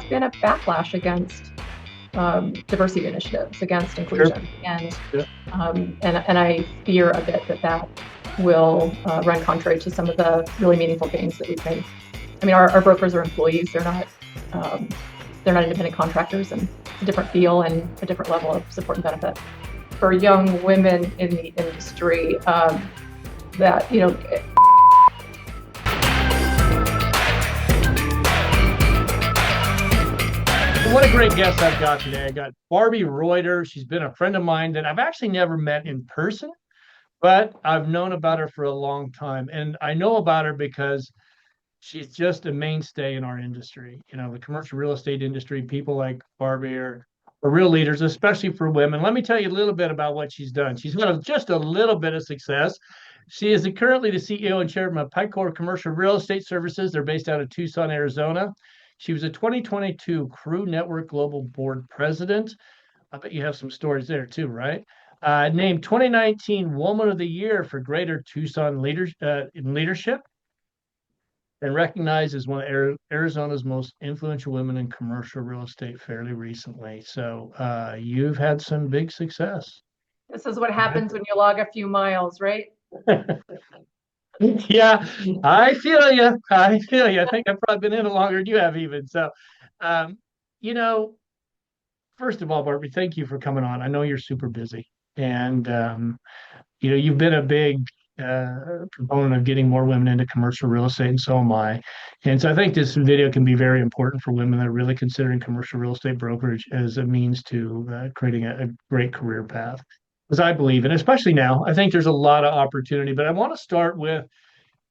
has been a backlash against diversity initiatives, against Sure. inclusion, Yeah. and I fear a bit that that will run contrary to some of the really meaningful gains that we've made. I mean, our brokers are employees; um, they're not independent contractors, and a different feel and a different level of support and benefit for young women in the industry. That you know, What a great guest I've got today. I got Barbi Reuter. She's been a friend of mine that I've actually never met in person, but I've known about her for a long time. And I know about her because she's just a mainstay in our industry. You know, the commercial real estate industry, people like Barbi are real leaders, especially for women. Let me tell you a little bit about what she's done. She's had just a little bit of success. She is currently the CEO and chairman of PICOR Commercial Real Estate Services. They're based out of Tucson, Arizona. She was a 2022 Crew Network Global Board President. I bet you have some stories there too, right? Named 2019 Woman of the Year for Greater Tucson in Leadership, and recognized as one of Arizona's most influential women in commercial real estate fairly recently. So you've had some big success. this is what happens when you log a few miles, right? Yeah, I feel you. I feel you. I think I've probably been in it longer than you have even. So, um, you know, first of all, Barbie, thank you for coming on. I know you're super busy, and you've been a big proponent of getting more women into commercial real estate, and so am I. And so I think this video can be very important for women that are really considering commercial real estate brokerage as a means to creating a great career path. Because I believe, and especially now, I think there's a lot of opportunity. But I want to start with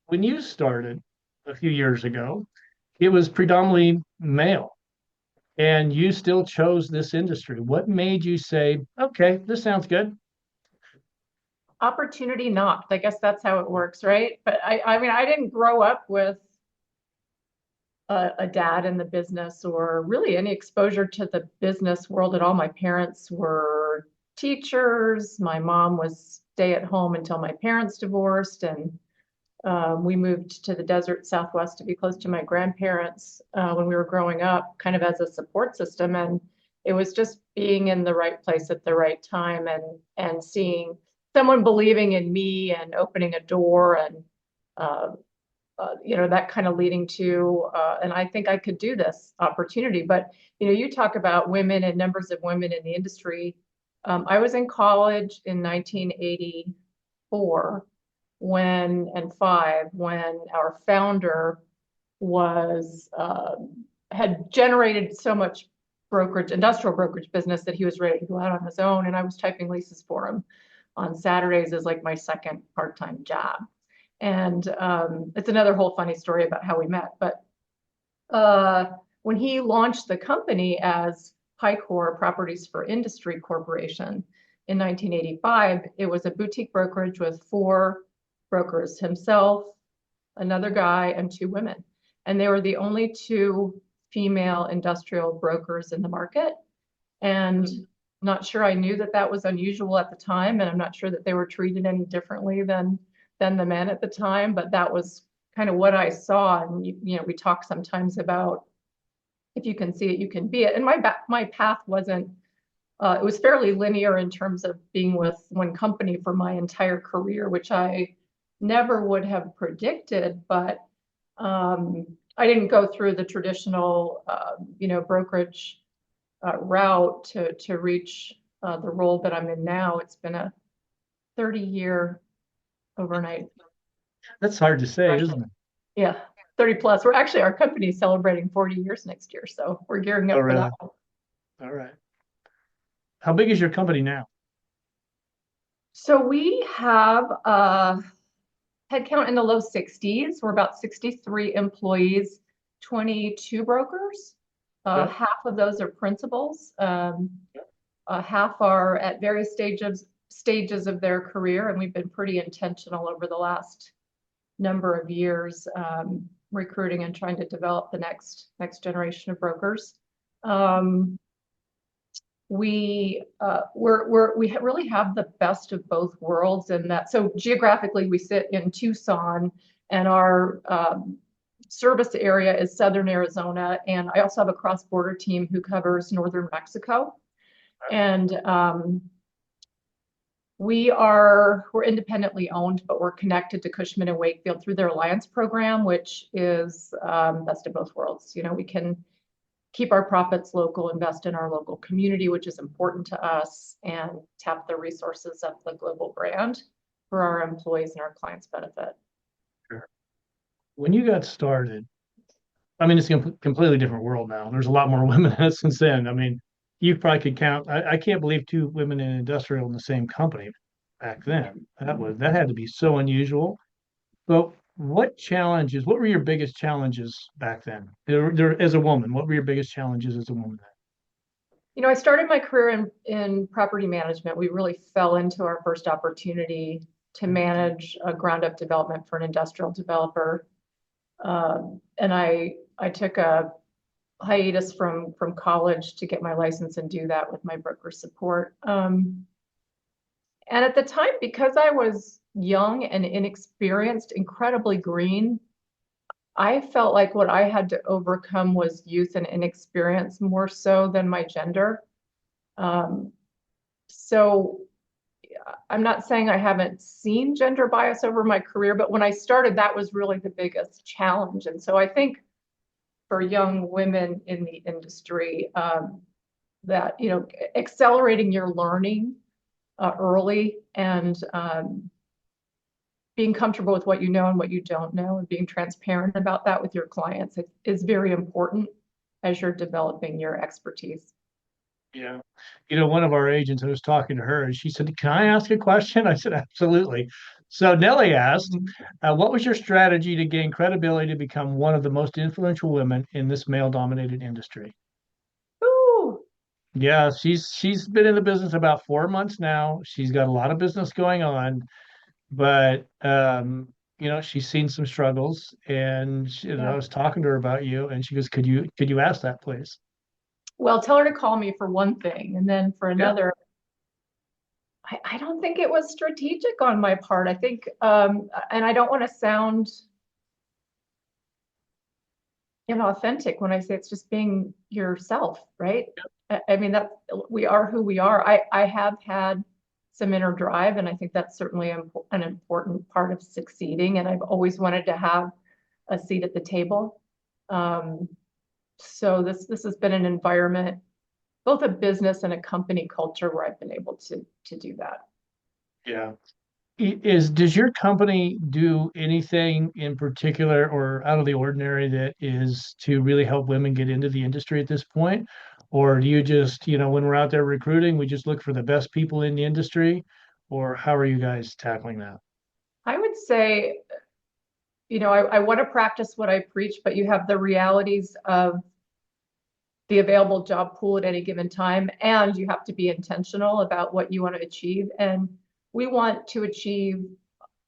when you started a few years ago, it was predominantly male, and you still chose this industry. What made you say, okay, this sounds good? Opportunity knocked. I guess that's how it works, right? But I mean, I didn't grow up with a dad in the business or really any exposure to the business world at all. My parents were teachers. My mom was stay at home until my parents divorced, and we moved to the desert Southwest to be close to my grandparents when we were growing up, kind of as a support system. And it was just being in the right place at the right time, and seeing someone believing in me and opening a door, and uh, that kind of leading to, and I think I could do this opportunity. But, you talk about women and numbers of women in the industry. I was in college in 1984 and five, when our founder was, had generated so much industrial brokerage business that he was ready to go out on his own. And I was typing leases for him on Saturdays as like my second part-time job. And it's another whole funny story about how we met. But when he launched the company as PICOR Properties for Industry Corporation in 1985, it was a boutique brokerage with four brokers, himself, another guy, and two women. And they were the only two female industrial brokers in the market. And not sure I knew that that was unusual at the time, and I'm not sure that they were treated any differently than the men at the time, but that was kind of what I saw. And we talk sometimes about, if you can see it, you can be it. And my path wasn't, it was fairly linear in terms of being with one company for my entire career, which I never would have predicted. But I didn't go through the traditional, brokerage route to reach the role that I'm in now. It's been a 30-year overnight. That's hard to say, isn't it? Yeah, 30 plus. Our company is celebrating 40 years next year, so we're gearing Oh, up for that really? one. All right. How big is your company now? So we have a headcount in the low 60s. We're about 63 employees, 22 brokers. Okay. Half of those are principals. Half are at various stages of their career, and we've been pretty intentional over the last number of years, recruiting and trying to develop the next generation of brokers. We really have the best of both worlds in that. So geographically, we sit in Tucson, and our service area is Southern Arizona, and I also have a cross-border team who covers Northern Mexico. And we're independently owned, but we're connected to Cushman and Wakefield through their Alliance program, which is best of both worlds. You know, we can keep our profits local, invest in our local community, which is important to us, and tap the resources of the global brand for our employees and our clients' benefit. Sure. When you got started, I mean, it's a completely different world now. There's a lot more women in it since then. I mean, you probably could count. I can't believe two women in industrial in the same company back then. That had to be so unusual. But what were your biggest challenges back then? As a woman, what were your biggest challenges as a woman? You know, I started my career in property management. We really fell into our first opportunity to manage a ground up development for an industrial developer. And I took a hiatus from college to get my license and do that with my broker support. And at the time, because I was young and inexperienced, incredibly green, I felt like what I had to overcome was youth and inexperience more so than my gender. Um, so I'm not saying I haven't seen gender bias over my career, but when I started, that was really the biggest challenge. And so I think for young women in the industry, that, you know, accelerating your learning early and being comfortable with what you know and what you don't know and being transparent about that with your clients is very important as you're developing your expertise. Yeah. You know, one of our agents, I was talking to her and she said, "Can I ask a question?" I said, "Absolutely." So Nellie asked, what was your strategy to gain credibility to become one of the most influential women in this male-dominated industry? Ooh, Yeah, she's been in the business about 4 months now. She's got a lot of business going on, but she's seen some struggles, and I yeah. was talking to her about you, and she goes, "Could you ask that, please?" Well, tell her to call me for one thing. And then for Yeah. another, I don't think it was strategic on my part. I think, and I don't want to sound inauthentic when I say it's just being yourself, right? I mean, that we are who we are. I have had some inner drive, and I think that's certainly an important part of succeeding. And I've always wanted to have a seat at the table. Um, so this has been an environment, both a business and a company culture, where I've been able to do that. Yeah. Does your company do anything in particular or out of the ordinary that is to really help women get into the industry at this point? Or do you just, when we're out there recruiting, we just look for the best people in the industry? Or how are you guys tackling that? I would say, I want to practice what I preach, but you have the realities of the available job pool at any given time, and you have to be intentional about what you want to achieve. And we want to achieve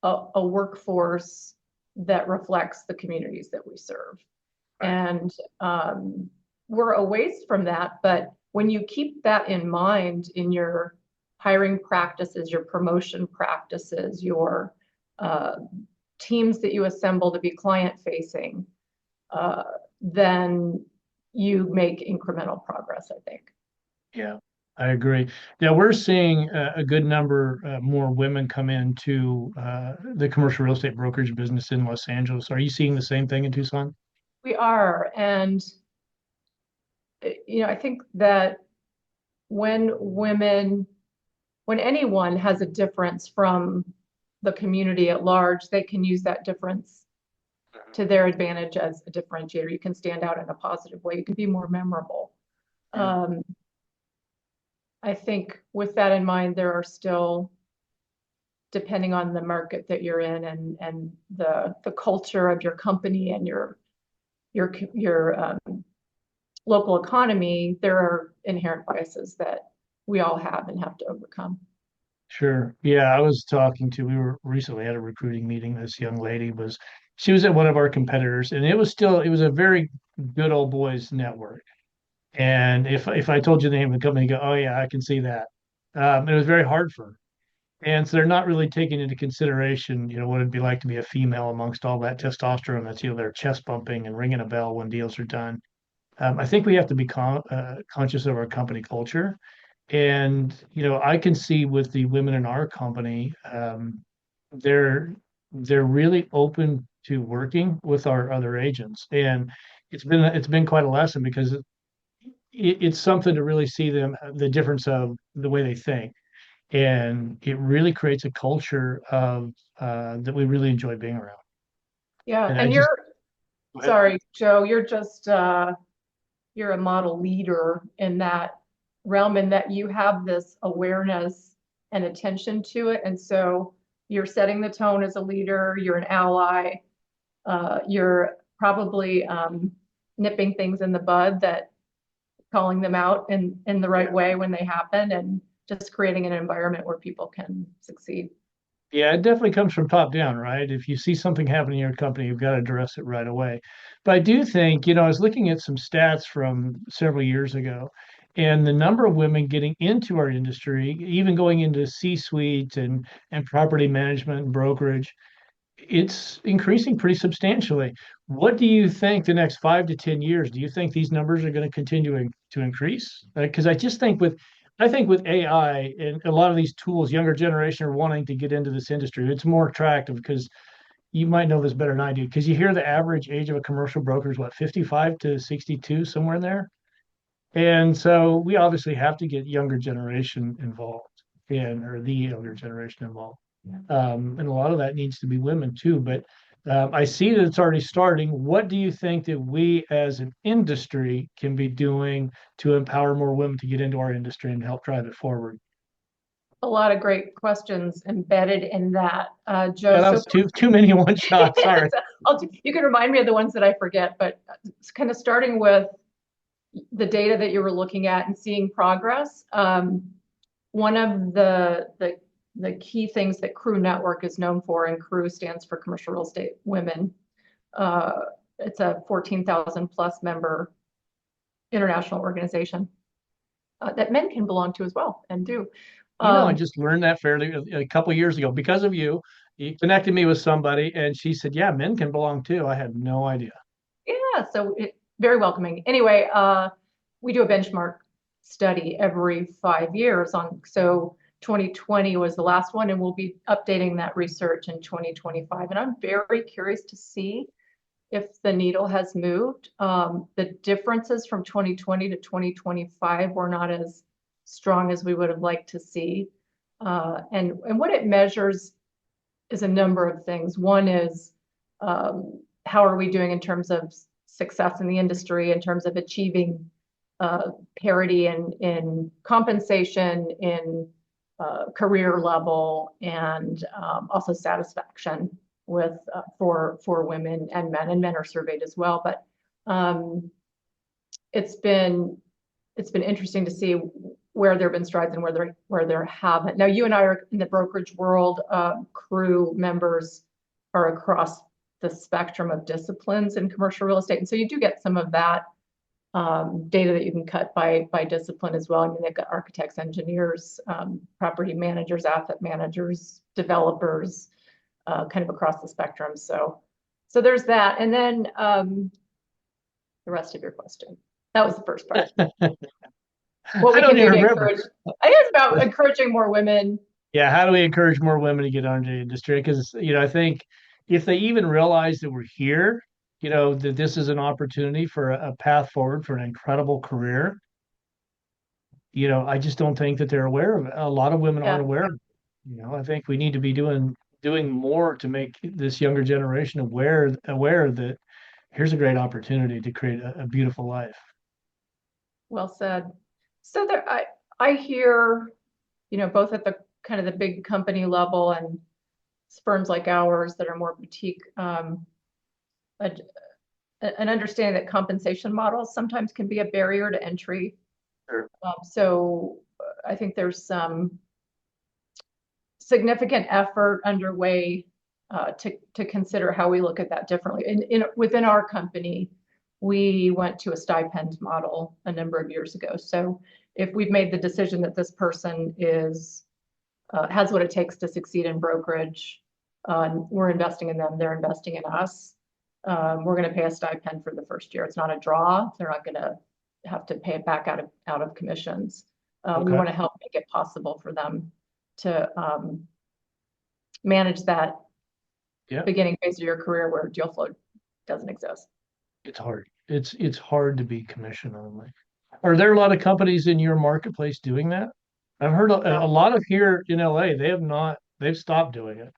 a workforce that reflects the communities that we serve. Right. And we're a ways from that, but when you keep that in mind in your hiring practices, your promotion practices, your uh, teams that you assemble to be client facing, then you make incremental progress, I think. Yeah, I agree. Yeah, we're seeing a good number more women come into the commercial real estate brokerage business in Los Angeles. Are you seeing the same thing in Tucson? We are. And, I think that when women, when anyone has a difference from the community at large, they can use that difference to their advantage as a differentiator. You can stand out in a positive way. You can be more memorable. Yeah. Um, I think with that in mind, there are still, depending on the market that you're in and the culture of your company and your local economy, there are inherent biases that we all have and have to overcome. Sure. Yeah, we were recently at a recruiting meeting. This young lady she was at one of our competitors, and it was a very good old boys network. And if I told you the name of the company, you go, "Oh yeah, I can see that." It was very hard for her. And so they're not really taking into consideration, what it'd be like to be a female amongst all that testosterone that's, their chest bumping and ringing a bell when deals are done. I think we have to be conscious of our company culture. And, I can see with the women in our company, they're they're really open to working with our other agents. And it's been quite a lesson because it's something to really see the difference of the way they think. And it really creates a culture of that we really enjoy being around. Yeah, And I and just go ahead. sorry, Joe, you're a model leader in that realm, and that you have this awareness and attention to it. And so you're setting the tone as a leader, you're an ally, you're probably nipping things in the bud, that calling them out in the right way when they happen, and just creating an environment where people can succeed. Yeah, it definitely comes from top down, right? If you see something happening in your company, you've got to address it right away. But I do think, I was looking at some stats from several years ago, and the number of women getting into our industry, even going into C-suite and property management and brokerage, it's increasing pretty substantially. What do you think the next 5 to 10 years? Do you think these numbers are going to continue to increase? Because I think with AI and a lot of these tools, younger generation are wanting to get into this industry. It's more attractive because you might know this better than I do. Because you hear the average age of a commercial broker is what, 55 to 62, somewhere in there. And so we obviously have to get younger generation involved, or the younger generation involved. And a lot of that needs to be women too. But I see that it's already starting. What do you think that we as an industry can be doing to empower more women to get into our industry and help drive it forward? A lot of great questions embedded in that, Joe. Yeah, that So was too many in one shot. Sorry. you can remind me of the ones that I forget, but it's kind of starting with the data that you were looking at and seeing progress. One of the key things that Crew Network is known for, and Crew stands for Commercial Real Estate Women. Uh, it's a 14,000 plus member international organization that men can belong to as well, and do. I Um, just learned that fairly a couple years ago because of you. You connected me with somebody, and she said, "Yeah, men can belong too." I had no idea. yeah, so very welcoming. Anyway, we do a benchmark study every 5 years on, so 2020 was the last one, and we'll be updating that research in 2025. And I'm very curious to see if the needle has moved. The differences from 2020 to 2025 were not as strong as we would have liked to see. And what it measures is a number of things. One is, how are we doing in terms of success in the industry, in terms of achieving parity in compensation, in career level, and also satisfaction with for women and men are surveyed as well. But it's been interesting to see where there have been strides and where there haven't. Now, you and I are in the brokerage world. Crew members are across the spectrum of disciplines in commercial real estate, and so you do get some of that data that you can cut by discipline as well. I mean, they've got architects, engineers, property managers, asset managers, developers, kind of across the spectrum. So there's that. And then the rest of your question. That was the first part. What I we don't can do even to remember. encourage, I think it's about encouraging more women. Yeah, how do we encourage more women to get into the industry? Because, I think if they even realize that we're here, that this is an opportunity for a path forward for an incredible career, I just don't think that they're aware of it. A lot of women aren't Yeah. aware of it. I think we need to be doing more to make this younger generation aware that here's a great opportunity to create a beautiful life. Well said. So there, I hear, both at the kind of the big company level and firms like ours that are more boutique, a, an understanding that compensation models sometimes can be a barrier to entry. Sure. So I think there's some significant effort underway to consider how we look at that differently. Within our company, we went to a stipend model a number of years ago. So if we've made the decision that this person is has what it takes to succeed in brokerage. We're investing in them, they're investing in us. We're going to pay a stipend for the first year. It's not a draw. They're not going to have to pay it back out of commissions. We Okay. want to help make it possible for them to manage that Yeah. beginning phase of your career where deal flow doesn't exist. It's hard. It's hard to be commission only. Are there a lot of companies in your marketplace doing that? I've heard a lot of here in LA, they have not, they've stopped doing it.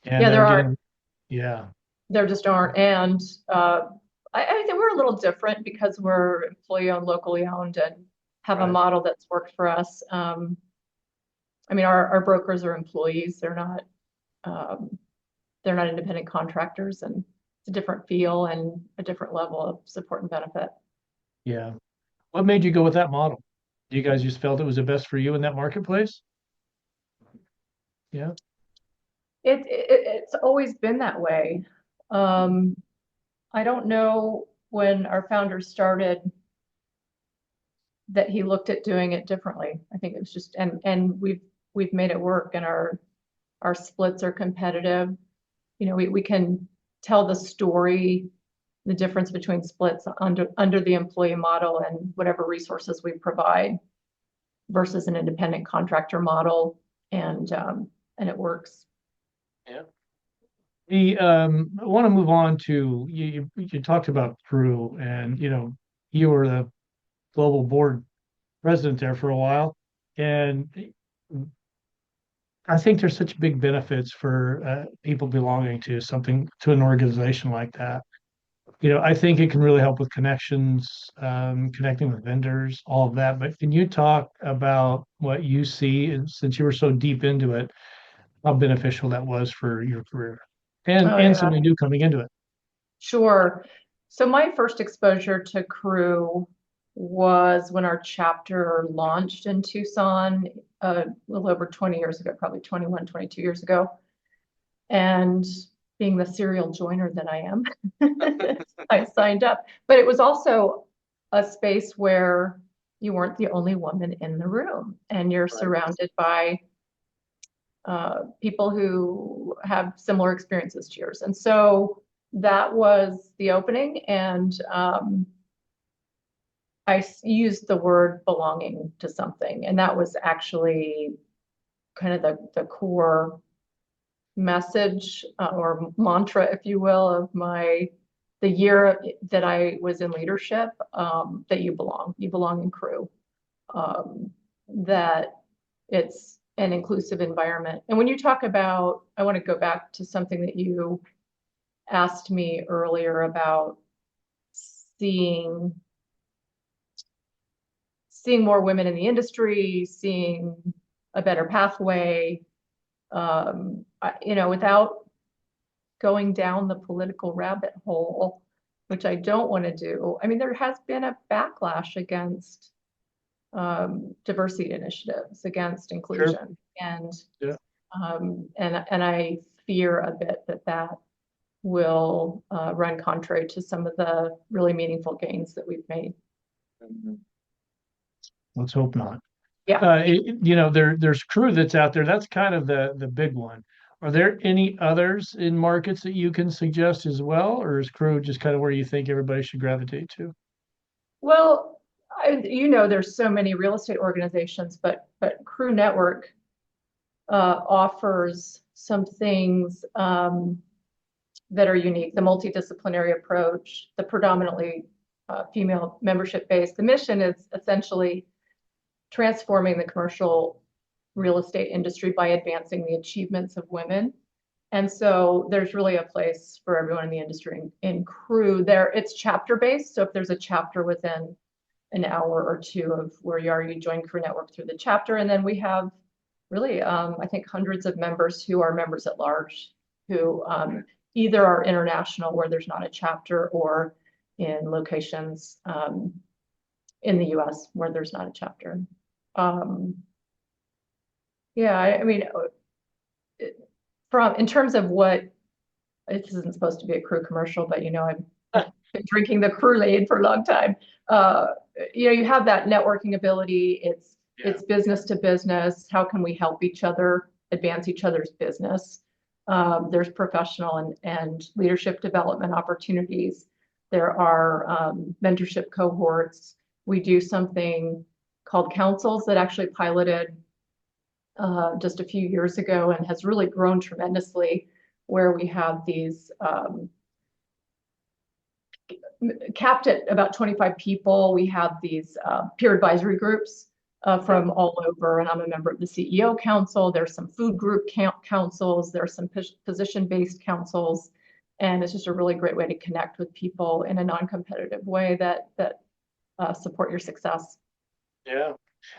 And Yeah, they're getting, yeah, there just aren't. And I think we're a little different because we're employee owned, locally owned, and have a right. model that's worked for us. I mean, our brokers are employees. They're not independent contractors, and it's a different feel and a different level of support and benefit. Yeah. What made you go with that model? You guys just felt it was the best for you in that marketplace? Yeah. It's always been that way. Um, I don't know when our founder started that he looked at doing it differently. I think it was just, and we've made it work, and our splits are competitive. You know, we can tell the story, the difference between splits under the employee model and whatever resources we provide versus an independent contractor model, and it works. Yeah. I want to move on to you talked about Crew, and you were the global board president there for a while, and I think there's such big benefits for people belonging to an organization like that. I think it can really help with connections, connecting with vendors, all of that. But can you talk about what you see, and since you were so deep into it, how beneficial that was for your career Oh and yeah, something new coming into it? sure. So my first exposure to Crew was when our chapter launched in Tucson a little over 20 years ago, probably 21, 22 years ago. And being the serial joiner that I am, I signed up. But it was also a space where you weren't the only woman in the room, and you're Right. surrounded by people who have similar experiences to yours. And so that was the opening. And I used the word belonging to something. And that was actually kind of the core message or mantra, if you will, of the year that I was in leadership, that you belong in Crew, that it's an inclusive environment. And when you talk about, I want to go back to something that you asked me earlier about seeing more women in the industry, seeing a better pathway, without going down the political rabbit hole, which I don't want to do. I mean, there has been a backlash against diversity initiatives, against inclusion, Sure. and Yeah. and I fear a bit that will run contrary to some of the really meaningful gains that we've made. Let's hope not. Yeah. There's Crew that's out there. That's kind of the big one. Are there any others in markets that you can suggest as well, or is Crew just kind of where you think everybody should gravitate to? Well, there's so many real estate organizations, but Crew Network offers some things that are unique. The multidisciplinary approach, the predominantly female membership base. The mission is essentially transforming the commercial real estate industry by advancing the achievements of women. And so there's really a place for everyone in the industry in Crew. It's chapter based. So if there's a chapter within an hour or two of where you are, you join Crew Network through the chapter. And then we have really, I think, hundreds of members who are members at large, who either are international where there's not a chapter, or in locations in the US where there's not a chapter. Yeah, I mean, in terms of what, this isn't supposed to be a Crew commercial, but I've been drinking the Kool-Aid for a long time. You have that networking ability. Yeah. It's business to business. How can we help each other advance each other's business? There's professional and leadership development opportunities. There are mentorship cohorts. We do something called councils that actually piloted just a few years ago and has really grown tremendously, where we have these capped at about 25 people. We have these peer advisory groups from all over, and I'm a member of the CEO Council. There's some food group councils. There's some position-based councils, and it's just a really great way to connect with people in a non-competitive way that support your success. Yeah.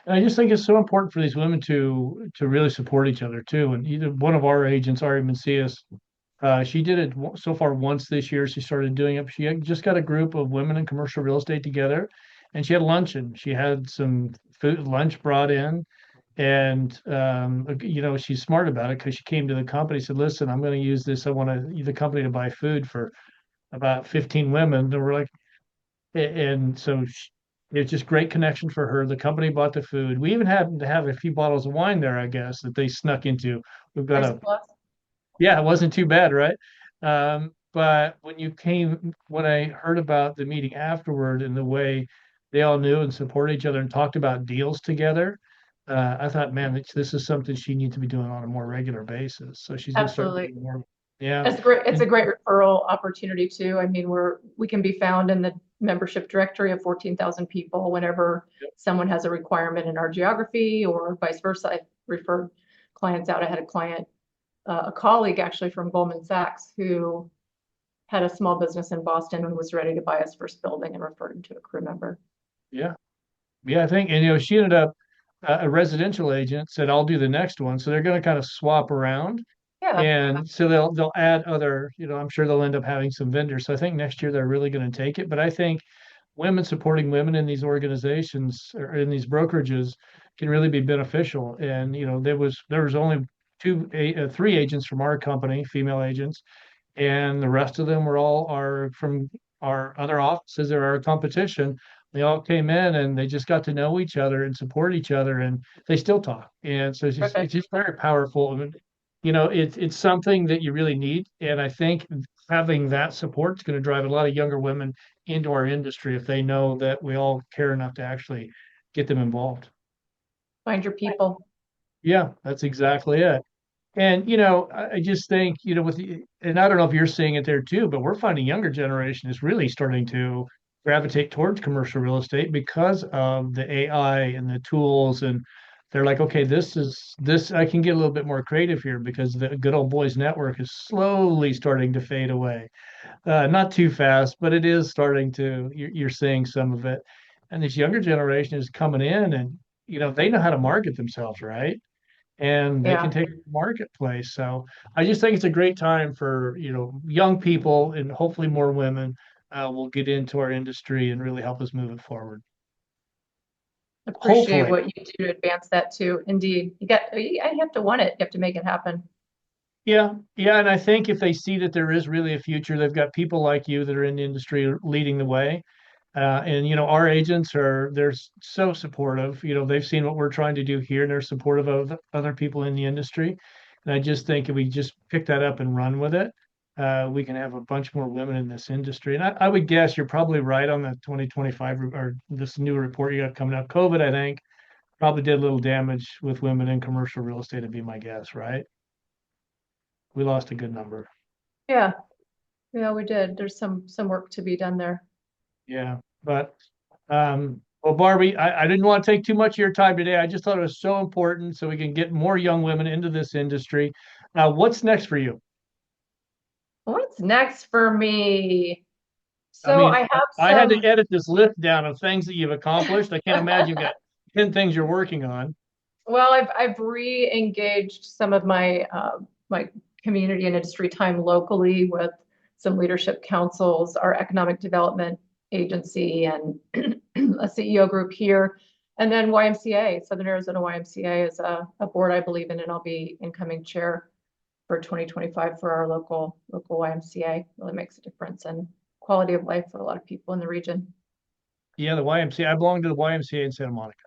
And I just think it's so important for these women to really support each other too. And either one of our agents, Ari Macias, she did it so far once this year. She started doing it. She just got a group of women in commercial real estate together, and she had luncheon. She had some food lunch brought in, and she's smart about it because she came to the company and said, "Listen, I'm going to use this. I want the company to buy food for about 15 women." And we're like, and so it's just great connection for her. The company bought the food. We even happened to have a few bottles of wine there, I guess, that they snuck into. We've got Nice a plus. Yeah, it wasn't too bad, right? But when I heard about the meeting afterward and the way they all knew and supported each other and talked about deals together, I thought, man, this is something she needs to be doing on a more regular basis. So she's going to start Absolutely. doing more. Yeah. It's great. It's a And great referral opportunity too. I mean, we can be found in the membership directory of 14,000 people whenever someone has a requirement in our geography or vice versa. I referred clients out. I had a client, a colleague actually from Goldman Sachs who had a small business in Boston and was ready to buy his first building and referred him to a crew member. yeah, yeah, I think, and she ended up a residential agent said, "I'll do the next one." So they're going to kind of swap around. Yeah, And so they'll add other, I'm sure they'll end up having some vendors. So I think next year they're really going to take it. But I think women supporting women in these organizations or in these brokerages can really be beneficial. And there was only three agents from our company, female agents, and the rest of them were all are from our other offices or our competition. They all came in and they just got to know each other and support each other, and they still talk. And so it's perfect. just very powerful. I mean, it's something that you really need, and I think having that support is going to drive a lot of younger women into our industry if they know that we all care enough to actually get them involved. Find your people. Yeah, that's exactly it. And I just think, and I don't know if you're seeing it there too, but we're finding younger generation is really starting to gravitate towards commercial real estate because of the AI and the tools. And they're like, okay, this I can get a little bit more creative here because the good old boys network is slowly starting to fade away. Not too fast, but it is starting to, you're seeing some of it. And this younger generation is coming in and, they know how to market themselves, right? And they can Yeah. take the marketplace. So I just think it's a great time for young people and hopefully more women will get into our industry and really help us move it forward. Appreciate Hopefully, what you do to advance that too. Indeed. You have to want it. You have to make it happen. yeah, yeah. And I think if they see that there is really a future, they've got people like you that are in the industry leading the way. And our agents they're so supportive. They've seen what we're trying to do here, and they're supportive of other people in the industry. And I just think if we just pick that up and run with it, we can have a bunch more women in this industry. And I would guess you're probably right on the 2025 or this new report you got coming out. COVID, I think, probably did a little damage with women in commercial real estate, would be my guess, right? We lost a good number. Yeah. Yeah, we did. There's some work to be done there. Yeah, but well, Barbie, I didn't want to take too much of your time today. I just thought it was so important so we can get more young women into this industry. What's next for you? What's next for me? I So mean, I have I had to some, edit this list down of things that you've accomplished. I can't imagine you've got 10 things you're working on. well, I've re-engaged some of my community and industry time locally with some leadership councils, our economic development agency, and a CEO group here. And then YMCA, Southern Arizona YMCA is a board I believe in, and I'll be incoming chair for 2025 for our local YMCA. Really makes a difference in quality of life for a lot of people in the region. Yeah, the YMCA. I belong to the YMCA in Santa Monica.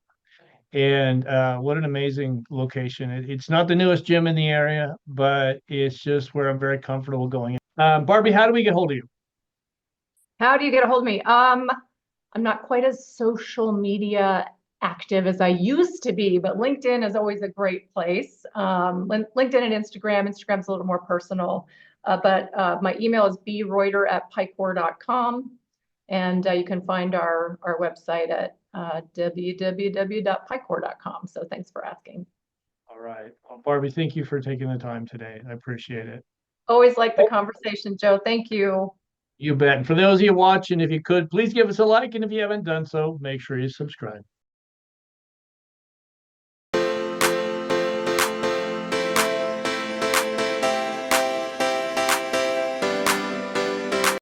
And what an amazing location. It's not the newest gym in the area, but it's just where I'm very comfortable going. Barbie, how do we get hold of you? How do you get a hold of me? I'm not quite as social media active as I used to be, but LinkedIn is always a great place. LinkedIn and Instagram. Instagram's a little more personal, but my email is breuter@picor.com, and you can find our website at www.picor.com. So thanks for asking. All right. Well, Barbie, thank you for taking the time today. I appreciate it. Always like the conversation, Joe. Thank you. You bet. And for those of you watching, if you could, please give us a like. And if you haven't done so, make sure you subscribe.